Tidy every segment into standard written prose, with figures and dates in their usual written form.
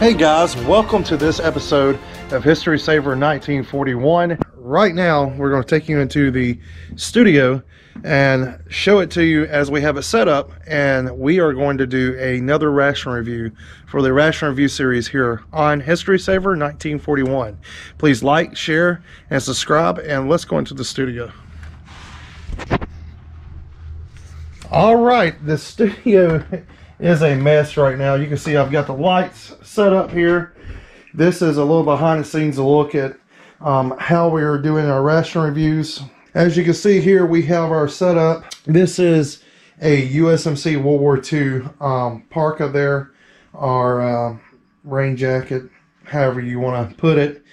Hey guys, welcome to this episode of History Saver 1941. Right now, we're going to take you into the studio and show it to you as we have it set up, and we are going to do another ration review for the ration review series here on History Saver 1941. Please like, share, and subscribe, and let's go into the studio. All right, the studio is a mess right now. You can see I've got the lights set up here. This is a little behind the scenes look at how we are doing our ration reviews. As you can see here, we have our setup. This is a USMC World War II parka there, our rain jacket, however you want to put it.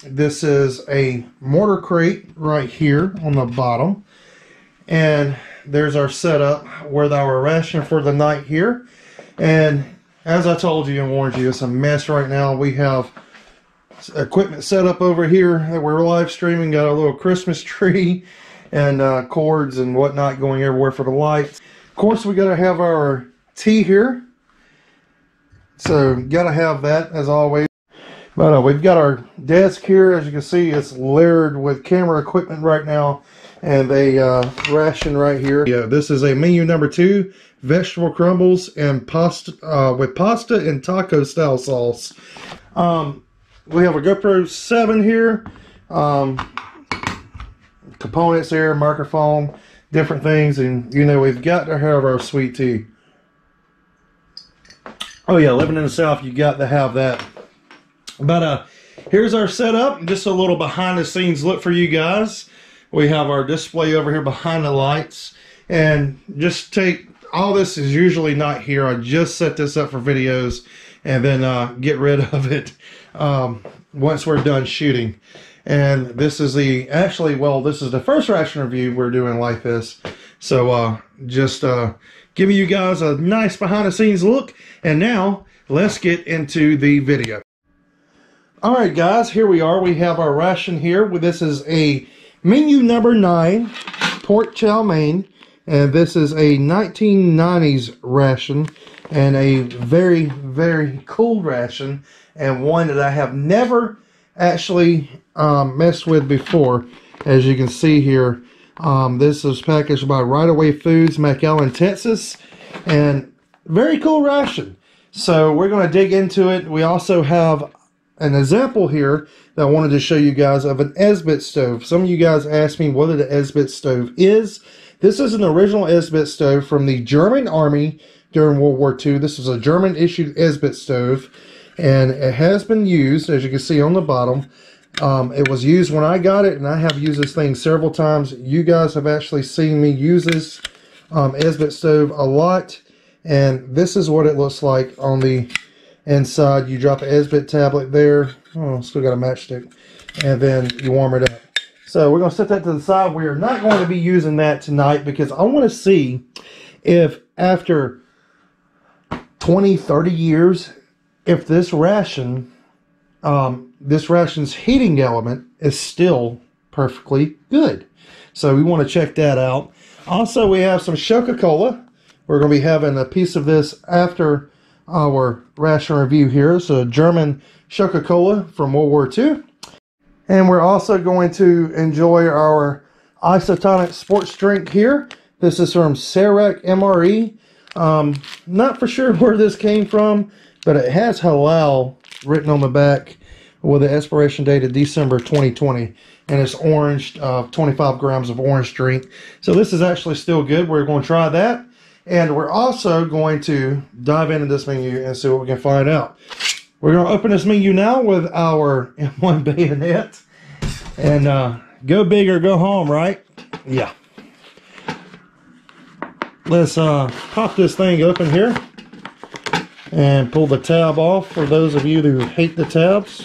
This is a mortar crate right here on the bottom, and there's our setup with our ration for the night here. And as I told you and warned you, it's a mess right now. We have equipment set up over here that we're live streaming. Got a little Christmas tree and cords and whatnot going everywhere for the lights. Of course, we got to have our tea here, so got to have that as always. But we've got our desk here. As you can see, it's littered with camera equipment right now, and a ration right here. Yeah, this is a menu number 2, vegetable crumbles and pasta with pasta and taco style sauce. We have a GoPro 7 here, components here, microphone, different things, and you know we've got to have our sweet tea. Oh yeah, living in the South, you got to have that. But here's our setup, just a little behind the scenes look for you guys. We have our display over here behind the lights, and just take, all this is usually not here. I just set this up for videos and then get rid of it once we're done shooting. And this is the, actually, well, this is the first ration review we're doing like this. So just giving you guys a nice behind the scenes look. And now let's get into the video. All right, guys, here we are. We have our ration here. This is a menu number 9, pork chow mein, and this is a 1990s ration, and a very, very cool ration, and one that I have never actually messed with before. As you can see here, this is packaged by Right Away Foods, McAllen, Texas, and very cool ration. So we're going to dig into it. We also have an example here that I wanted to show you guys of an Esbit stove. Some of you guys asked me what the Esbit stove is. This is an original Esbit stove from the German Army during World War II. This is a German issued Esbit stove, and it has been used, as you can see on the bottom. It was used when I got it, and I have used this thing several times. You guys have actually seen me use this Esbit stove a lot, and this is what it looks like on the inside. You drop an Esbit tablet there. Oh, still got a matchstick. And then you warm it up. So we're going to set that to the side. We are not going to be using that tonight because I want to see if after 20, 30 years, if this ration, this ration's heating element is still perfectly good. So we want to check that out. Also, we have some Shoka Cola. We're going to be having a piece of this after our ration review here. So German Shoka Cola from World War II. And we're also going to enjoy our isotonic sports drink here. This is from Sarek MRE. Not for sure where this came from, but it has halal written on the back with the expiration date of December 2020. And it's orange, 25 grams of orange drink. So this is actually still good. We're going to try that. And we're also going to dive into this menu and see what we can find out. We're going to open this menu now with our M1 bayonet. And go big or go home, right? Yeah. Let's pop this thing open here. And pull the tab off for those of you who hate the tabs.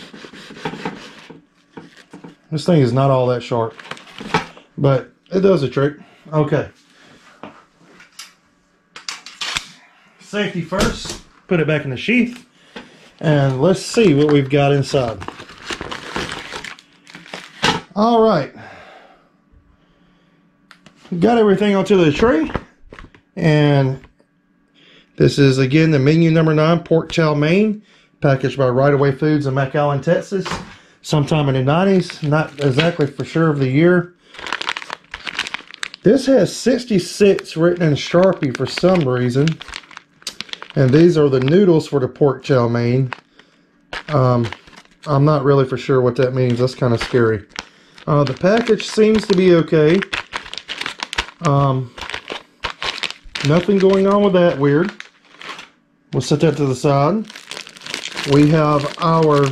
This thing is not all that sharp. But it does a trick. Okay. Safety first, put it back in the sheath, and let's see what we've got inside. All right, got everything onto the tray, and this is again the menu number 9 pork chow mein. Packaged by Right Away Foods in McAllen, Texas. Sometime in the 90s. Not exactly for sure of the year. This has 66 written in Sharpie for some reason. And these are the noodles for the pork chow mein. I'm not really for sure what that means. That's kind of scary. The package seems to be okay. Nothing going on with that weird. We'll set that to the side. We have our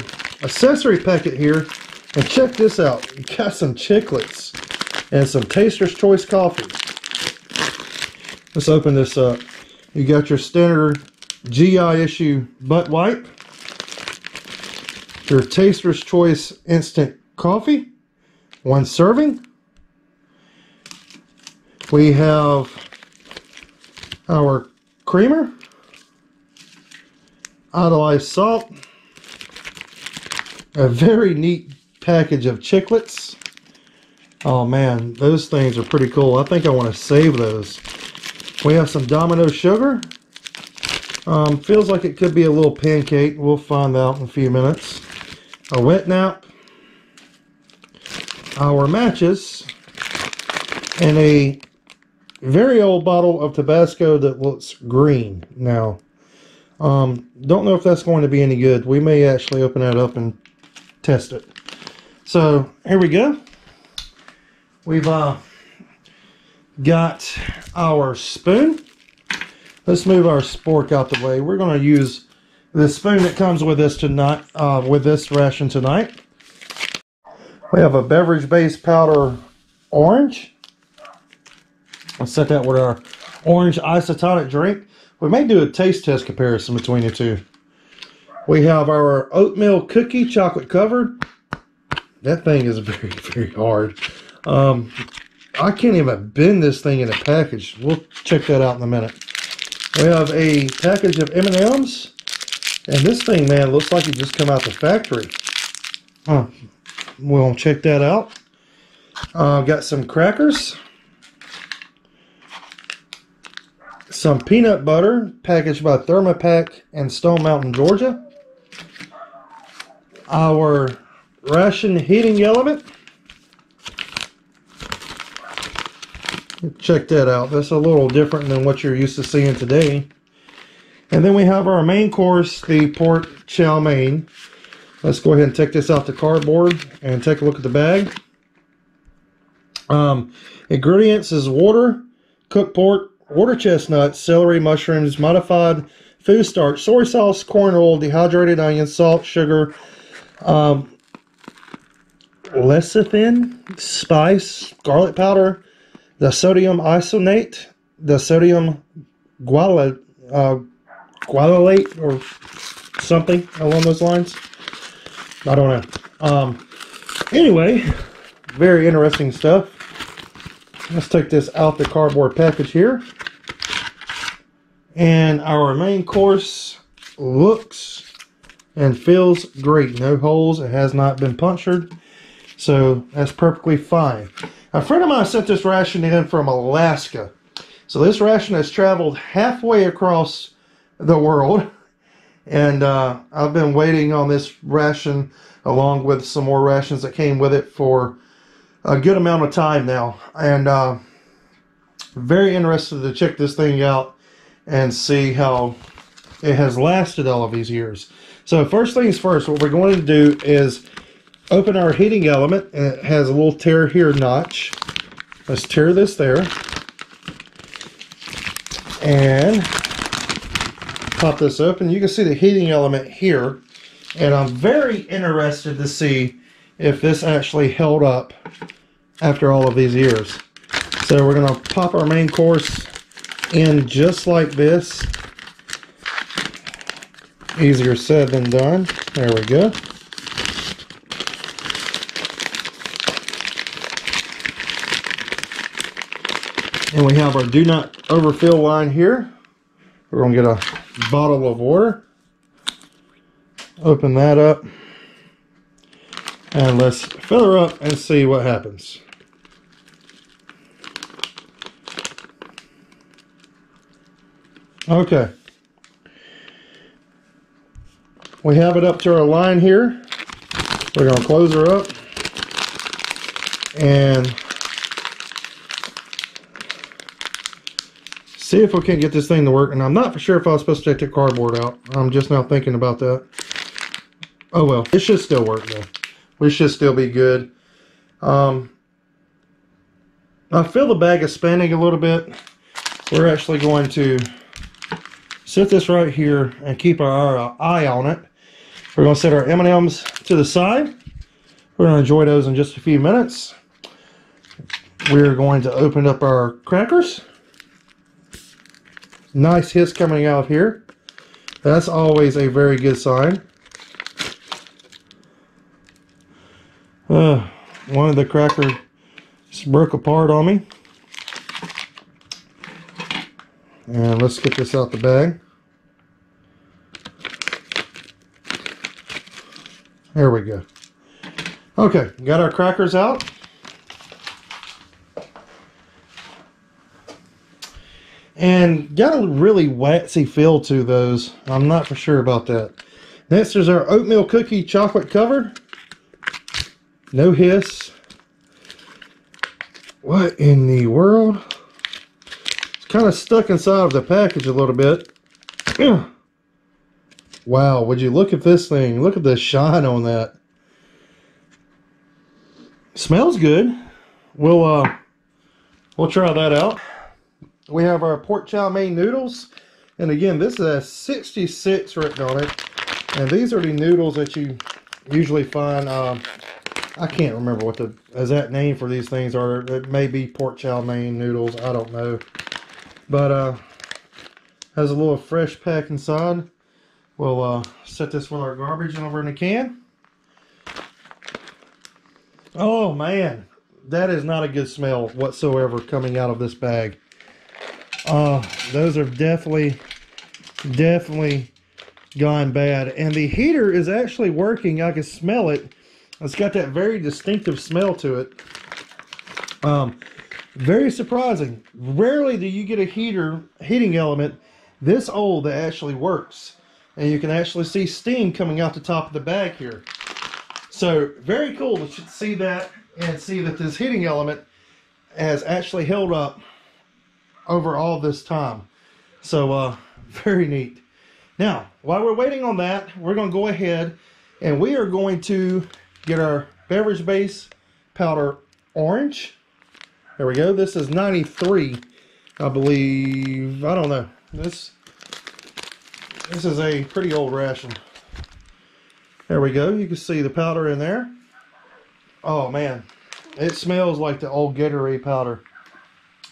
accessory packet here. And check this out. You got some chiclets and some Taster's Choice coffee. Let's open this up. You got your standard GI issue butt wipe. Your Taster's Choice instant coffee. 1 serving. We have our creamer. Idolized salt. A very neat package of chiclets. Oh man, those things are pretty cool. I think I want to save those. We have some Domino sugar. Feels like it could be a little pancake. We'll find out in a few minutes. A wet nap. Our matches. And a very old bottle of Tabasco that looks green now. Don't know if that's going to be any good. We may actually open that up and test it. So here we go. We've got our spoon. Let's move our spork out the way. We're going to use the spoon that comes with this tonight, with this ration tonight. We have a beverage base powder orange. Let's set that with our orange isotonic drink. We may do a taste test comparison between the two. We have our oatmeal cookie, chocolate covered. That thing is very, very hard. I can't even bend this thing in a package. We'll check that out in a minute. We have a package of M&Ms. And this thing, man, looks like it just come out the factory. We'll check that out. Got some crackers. Some peanut butter, packaged by Thermopack in Stone Mountain, Georgia. Our ration heating element. Check that out. That's a little different than what you're used to seeing today. And then we have our main course, the pork chow mein. Let's go ahead and take this out the cardboard and take a look at the bag. Ingredients is water, cooked pork, water chestnuts, celery, mushrooms, modified food starch, soy sauce, corn oil, dehydrated onion, salt, sugar, lecithin, spice, garlic powder, the sodium isonate, the sodium guanylate, or something along those lines. I don't know. Anyway, very interesting stuff. Let's take this out the cardboard package here. And our main course looks and feels great. No holes. It has not been punctured. So that's perfectly fine. A friend of mine sent this ration in from Alaska. So this ration has traveled halfway across the world. And I've been waiting on this ration along with some more rations that came with it for a good amount of time now. And very interested to check this thing out and see how it has lasted all of these years. So first things first, what we're going to do is open our heating element, and it has a little tear here notch. Let's tear this there. And pop this open. You can see the heating element here. And I'm very interested to see if this actually held up after all of these years. So we're going to pop our main course in just like this. Easier said than done. There we go. And we have our do not overfill line here. We're going to get a bottle of water. Open that up. And let's fill her up and see what happens. Okay. We have it up to our line here. We're going to close her up and see if we can get this thing to work. And I'm not for sure if I was supposed to take the cardboard out. I'm just now thinking about that. Oh well, it should still work though. We should still be good. I feel the bag is spinning a little bit. We're actually going to set this right here and keep our eye on it. We're going to set our M&Ms to the side. We're going to enjoy those in just a few minutes. We're going to open up our crackers. Nice hiss coming out here. That's always a very good sign. One of the crackers broke apart on me. And let's get this out the bag. There we go. Okay, got our crackers out. And got a really waxy feel to those. I'm not for sure about that. Next is our oatmeal cookie chocolate covered. No hiss. What in the world? It's kind of stuck inside of the package a little bit. Wow, would you look at this thing? Look at the shine on that. Smells good. We'll try that out. We have our pork chow mein noodles. And again, this is a 66 written on it. And these are the noodles that you usually find. I can't remember what the exact name for these things are. It may be pork chow mein noodles. I don't know. But has a little fresh pack inside. We'll set this with our garbage over in a can. Oh man, that is not a good smell whatsoever coming out of this bag. Those are definitely gone bad. And the heater is actually working. I can smell it. It's got that very distinctive smell to it. Very surprising. Rarely do you get a heating element this old that actually works. And you can actually see steam coming out the top of the bag here. So very cool to see that and see that this heating element has actually held up over all this time. So very neat. Now, while we're waiting on that, we're going to go ahead and we are going to get our beverage base powder orange. There we go. This is 93, I believe. I don't know. This is a pretty old ration. There we go. You can see the powder in there. Oh man, it smells like the old Gatorade powder.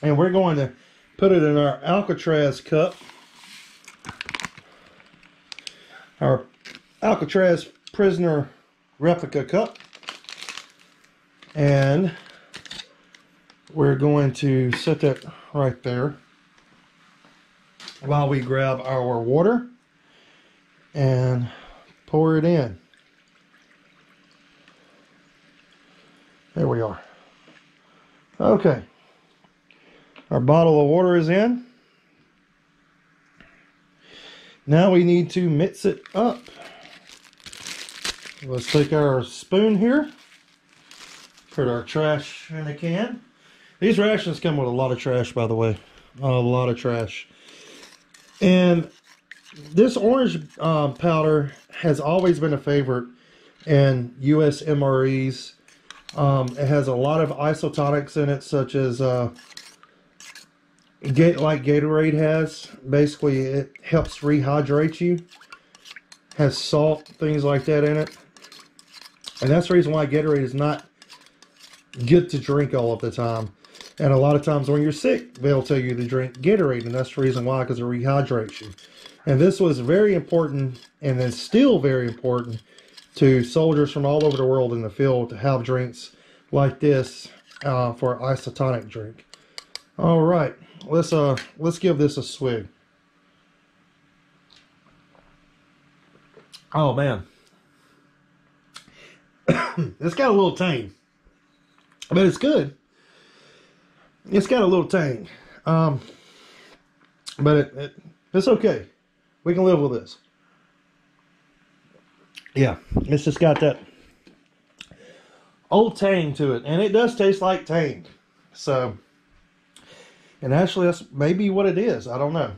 And we're going to put it in our Alcatraz cup. Our Alcatraz Prisoner replica cup. And we're going to set that right there while we grab our water and pour it in. There we are. Okay. Our bottle of water is in. Now we need to mix it up. Let's take our spoon here. Put our trash in a can. These rations come with a lot of trash, by the way. A lot of trash. And this orange powder has always been a favorite in US MREs. It has a lot of isotonics in it, such as like Gatorade has. Basically, it helps rehydrate you. Has salt, things like that in it. And that's the reason why Gatorade is not good to drink all of the time. And a lot of times when you're sick, they'll tell you to drink Gatorade, and that's the reason why, because it rehydrates you. And this was very important, and is still very important, to soldiers from all over the world in the field to have drinks like this for an isotonic drink. All right, let's give this a swig. Oh man, it's got a little tang, but it's good. It's got a little tang, but it's okay. We can live with this. Yeah, it's just got that old tang to it, and it does taste like tang. So, and actually that's maybe what it is. I don't know.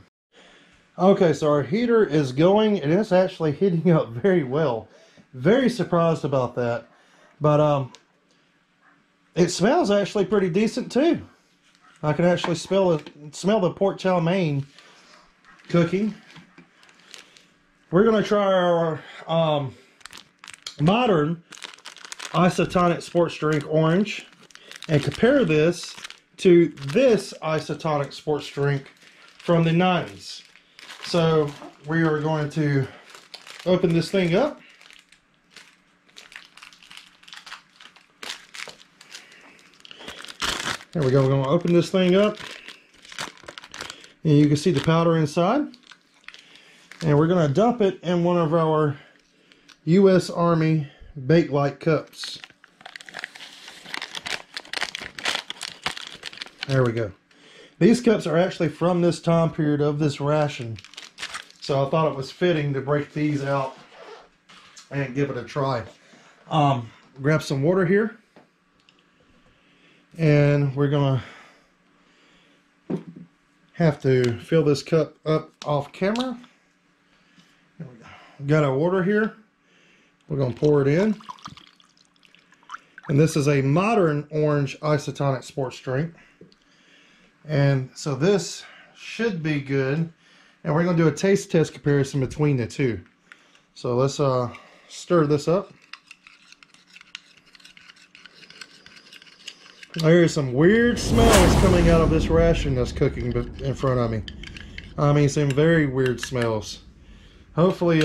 Okay, so our heater is going, and it's actually heating up very well. Very surprised about that. But it smells actually pretty decent too. I can actually smell the pork chow mein cooking. We're gonna try our modern isotonic sports drink orange and compare this to this isotonic sports drink from the 90s. So we are going to open this thing up. There we go. We're going to open this thing up, and you can see the powder inside. And we're going to dump it in one of our U.S. Army Bakelite cups. There we go. These cups are actually from this time period of this ration, so I thought it was fitting to break these out and give it a try. Grab some water here, and we're gonna have to fill this cup up off camera. There we go. Got our water here. We're gonna pour it in, and this is a modern orange isotonic sports drink. And so this should be good, and we're going to do a taste test comparison between the two. So let's stir this up. There's some weird smells coming out of this ration that's cooking in front of me. I mean, some very weird smells. Hopefully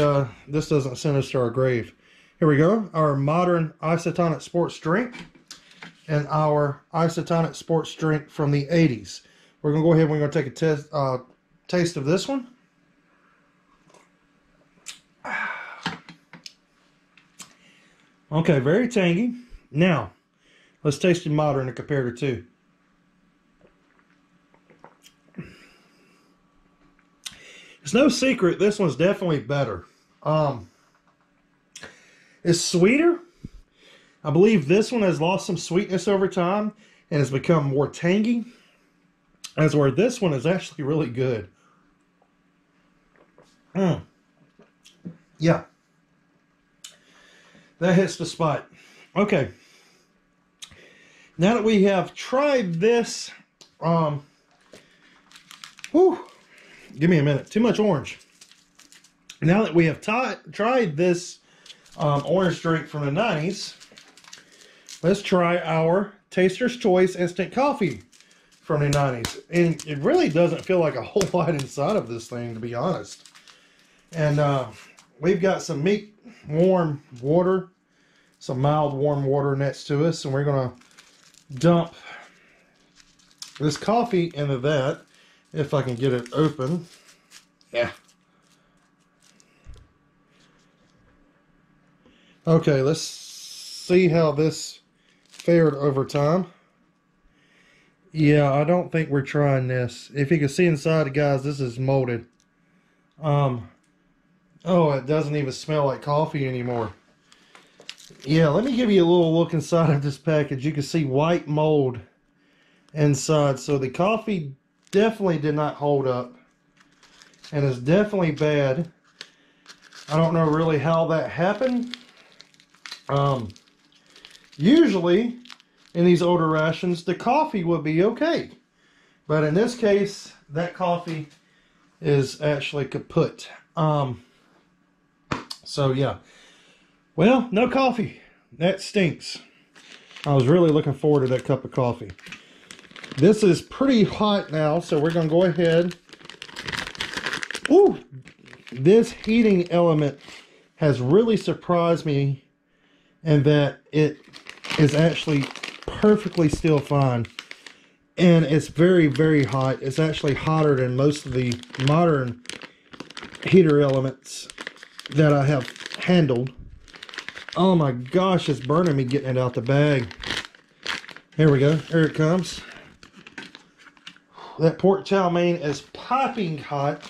this doesn't send us to our grave. Here we go, our modern isotonic sports drink and our isotonic sports drink from the 80s. We're going to go ahead and we're going to take a taste of this one. Okay, very tangy. Now, let's taste the modern and compare the two. It's no secret, this one's definitely better. It's sweeter. I believe this one has lost some sweetness over time and has become more tangy, as where this one is actually really good. Yeah. That hits the spot. Okay. Now that we have tried this, give me a minute. Too much orange. Now that we have tried this orange drink from the 90s, let's try our Taster's Choice Instant Coffee from the 90s. And it really doesn't feel like a whole lot inside of this thing, to be honest. And we've got some warm water, some mild warm water next to us, and we're going to dump this coffee into that, if I can get it open. Yeah. Okay, let's see how this fared over time. Yeah, I don't think we're trying this. If you can see inside, guys, this is molded. Oh, it doesn't even smell like coffee anymore. Yeah, let me give you a little look inside of this package. You can see white mold inside. So the coffee definitely did not hold up, and is definitely bad. I don't know really how that happened. Usually in these older rations, the coffee would be okay, but in this case, that coffee is actually kaput. So yeah, well, no coffee. That stinks. I was really looking forward to that cup of coffee. This is pretty hot now, so we're gonna go ahead. Ooh, this heating element has really surprised me, and that it is actually perfectly still fine, and it's very, very hot. It's actually hotter than most of the modern heater elements that I have handled. Oh my gosh, it's burning me getting it out the bag. Here we go. Here it comes. That pork chow mein is piping hot,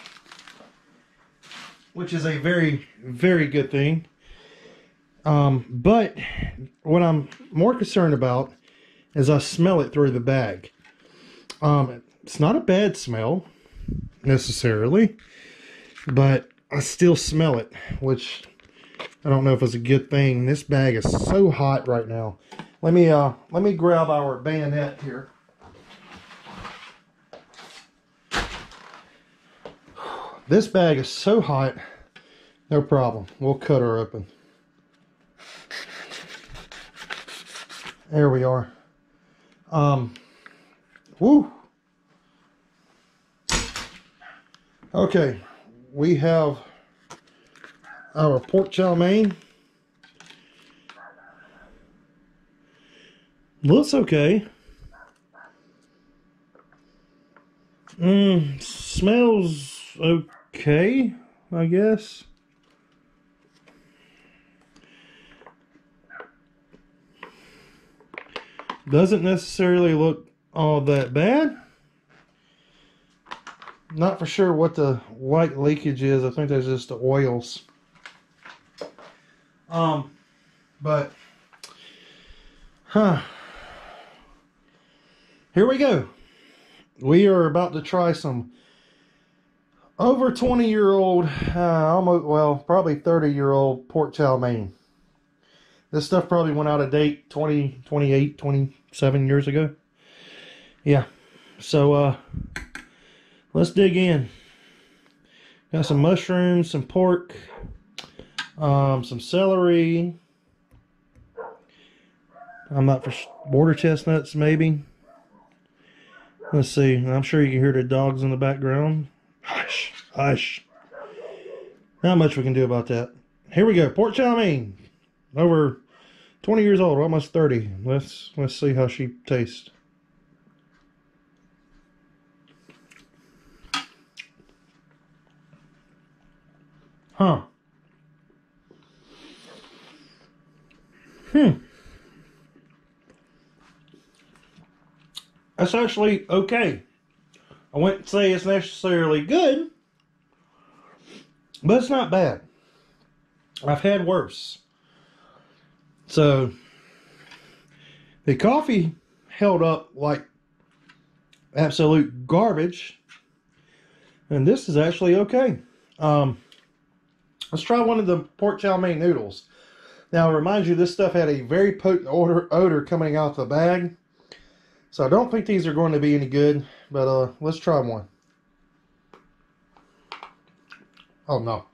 which is a very, very good thing. But what I'm more concerned about is I smell it through the bag. It's not a bad smell necessarily, but I still smell it, which I don't know if it's a good thing. This bag is so hot right now. Let me grab our bayonet here. This bag is so hot. No problem. We'll cut her open. There we are. Woo. Okay, we have our pork chow mein. Looks okay. Smells okay, I guess. Doesn't necessarily look all that bad. Not for sure what the white leakage is. I think that's just the oils. But here we go. We are about to try some over 20-year-old, almost, well, probably 30-year-old pork chow mein. This stuff probably went out of date 20, 28, 27 years ago. Yeah. So, let's dig in. Got some mushrooms, some pork, some celery. I'm not for border chestnuts, maybe. Let's see. I'm sure you can hear the dogs in the background. Hush, hush. Not much we can do about that. Here we go. Pork chow mein. Over 20 years old, almost 30. Let's see how she tastes. Huh. That's actually okay. I wouldn't say it's necessarily good, but it's not bad. I've had worse. So, the coffee held up like absolute garbage, and this is actually okay. Let's try one of the pork chow mein noodles. Now, I remind you, this stuff had a very potent odor coming out the bag. So I don't think these are going to be any good, but let's try one. Oh, no.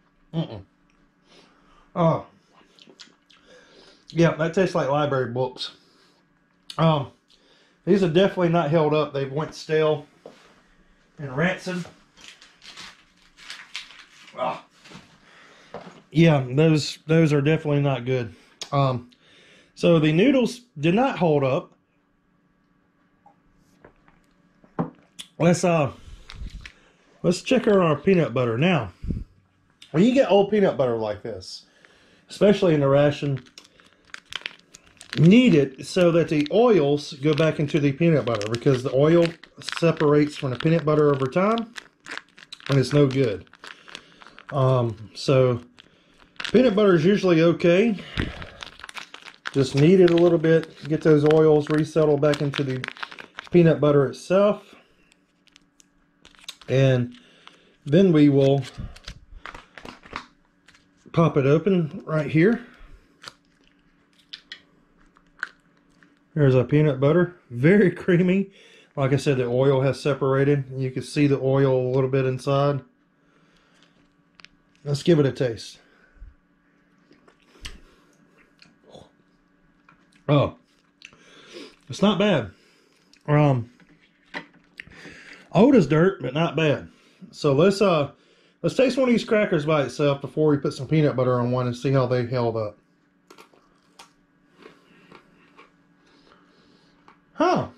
Oh. Yeah, that tastes like library books. These are definitely not held up. They went stale and rancid. Ah. Yeah, those are definitely not good. So the noodles did not hold up. Let's check our peanut butter. Now, when you get old peanut butter like this, especially in the ration, knead it so that the oils go back into the peanut butter, because the oil separates from the peanut butter over time, and it's no good. So peanut butter is usually okay. Just knead it a little bit, get those oils resettled back into the peanut butter itself. And then we will pop it open right here. There's our peanut butter. Very creamy. Like I said, the oil has separated. You can see the oil a little bit inside. Let's give it a taste. Oh, it's not bad. Old as dirt, but not bad. So let's taste one of these crackers by itself before we put some peanut butter on one and see how they held up. Huh.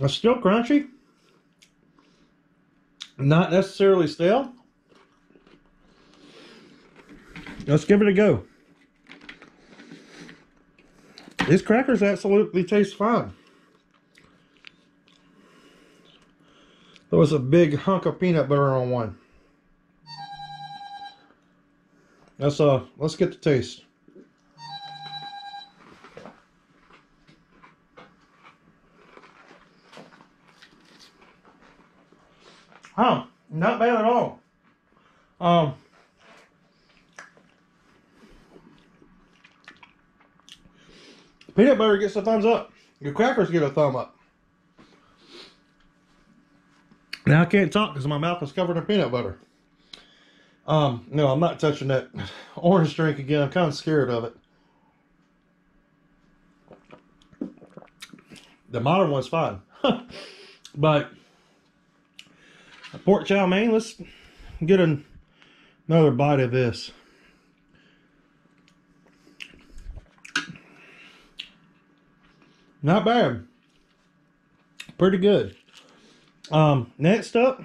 It's still crunchy. Not necessarily stale. Let's give it a go. These crackers absolutely taste fine. There was a big hunk of peanut butter on one. Let's get the taste. Huh, not bad at all. Peanut butter gets a thumbs up. Your crackers get a thumb up. Now I can't talk because my mouth is covered in peanut butter. No, I'm not touching that orange drink again. I'm kind of scared of it. The modern one's fine. But pork chow mein, let's get another bite of this. Not bad. Pretty good. Next up,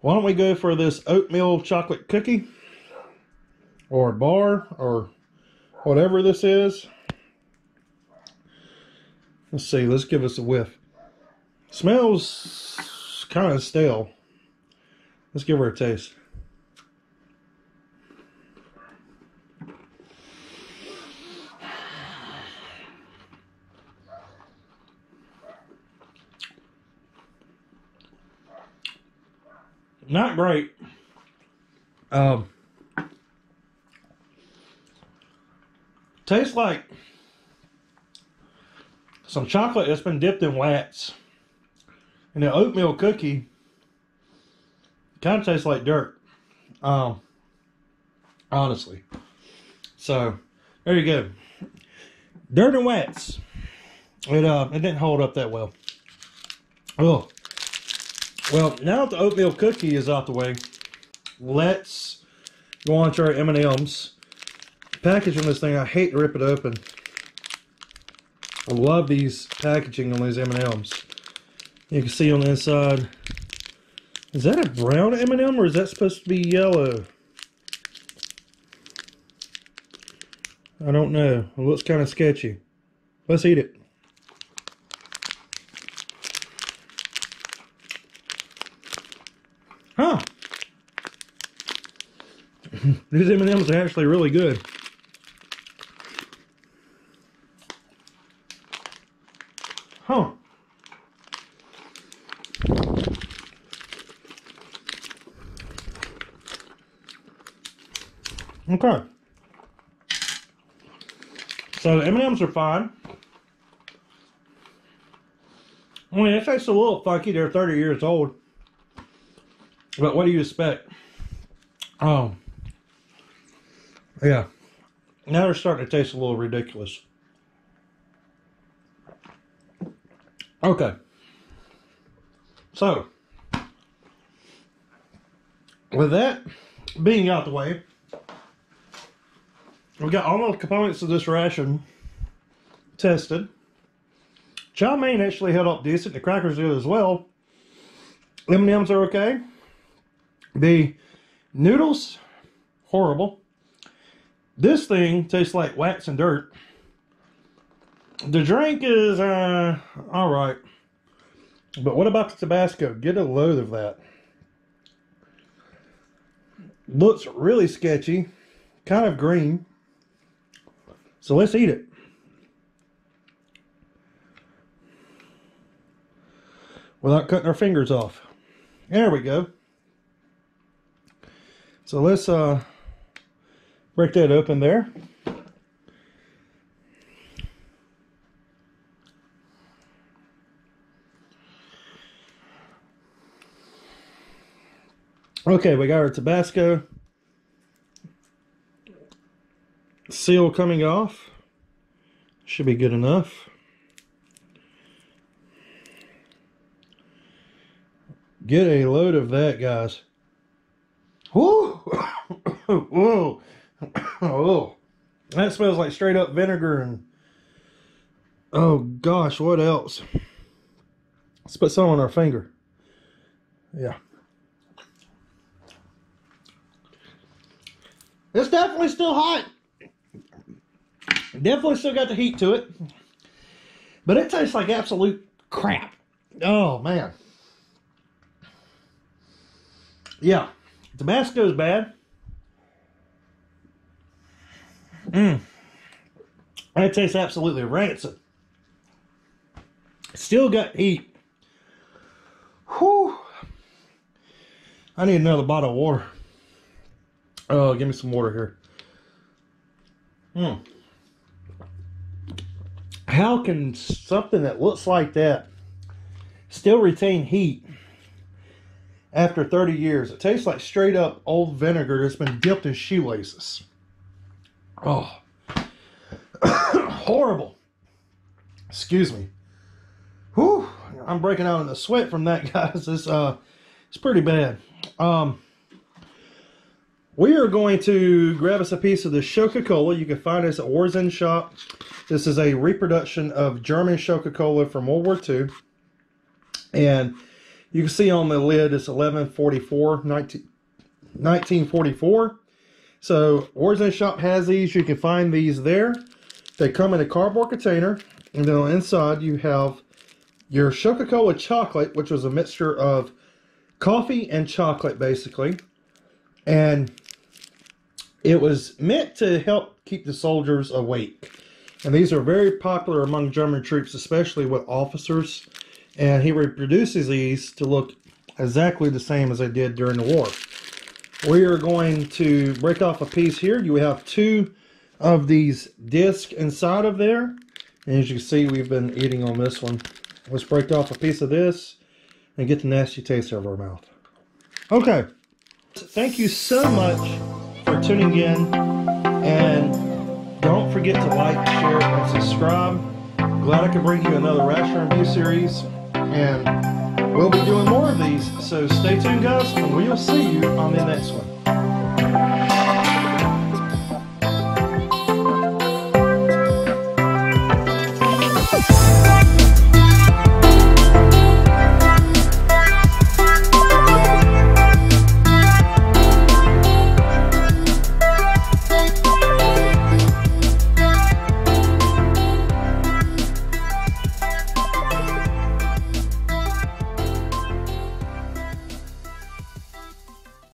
why don't we go for this oatmeal chocolate cookie or bar or whatever this is. Let's see, let's give us a whiff. Smells kind of stale. Let's give her a taste. Not great. Tastes like some chocolate that's been dipped in wax. And the oatmeal cookie kind of tastes like dirt. Honestly. So, there you go. Dirt and wax. It didn't hold up that well. Oh. Well, now that the oatmeal cookie is out the way, let's go on to our M&Ms. Packaging this thing, I hate to rip it open. I love these packaging on these M&Ms. You can see on the inside. Is that a brown M&M or is that supposed to be yellow? I don't know. It looks kind of sketchy. Let's eat it. Huh. These M&Ms are actually really good. Huh. Okay. So the M&Ms are fine. I mean, it tastes a little funky. They're 30 years old. But what do you expect? Yeah. Now they're starting to taste a little ridiculous. Okay. So, with that being out the way, we got all the components of this ration tested. Chow mein actually held up decent. The crackers did as well. M&Ms are okay. The noodles, horrible. This thing tastes like wax and dirt. The drink is, alright. But what about the Tabasco? Get a load of that. Looks really sketchy. Kind of green. So let's eat it. Without cutting our fingers off. There we go. So let's break that open there. Okay, we got our Tabasco seal coming off. Should be good enough. Get a load of that, guys. Whoa! Whoa! Oh, that smells like straight up vinegar and oh gosh, what else? Let's put some on our finger. Yeah. It's definitely still hot. Definitely still got the heat to it. But it tastes like absolute crap. Oh, man. Yeah. Tabasco's bad. That tastes absolutely rancid. Still got heat. Whew. I need another bottle of water. Oh, give me some water here. How can something that looks like that still retain heat after 30 years? It tastes like straight up old vinegar that's been dipped in shoelaces. Oh. Horrible. Excuse me. Whew. I'm breaking out in the sweat from that, guys. It's pretty bad. We are going to grab us a piece of the Shoka Cola. You can find this at Origin Shop. This is a reproduction of German Shoka Cola from World War II. And you can see on the lid it's 1944. So Origin Shop has these. You can find these there. They come in a cardboard container. And then on the inside you have your Shoka Cola chocolate, which was a mixture of coffee and chocolate basically. And it was meant to help keep the soldiers awake. And these are very popular among German troops, especially with officers. And he reproduces these to look exactly the same as they did during the war. We are going to break off a piece here. You have 2 of these discs inside of there. And as you can see, we've been eating on this one. Let's break off a piece of this and get the nasty taste out of our mouth. Okay. Thank you so much for tuning in. And don't forget to like, share, and subscribe. Glad I could bring you another Ration review series. And we'll be doing more of these. So stay tuned, guys, and we'll see you on the next one.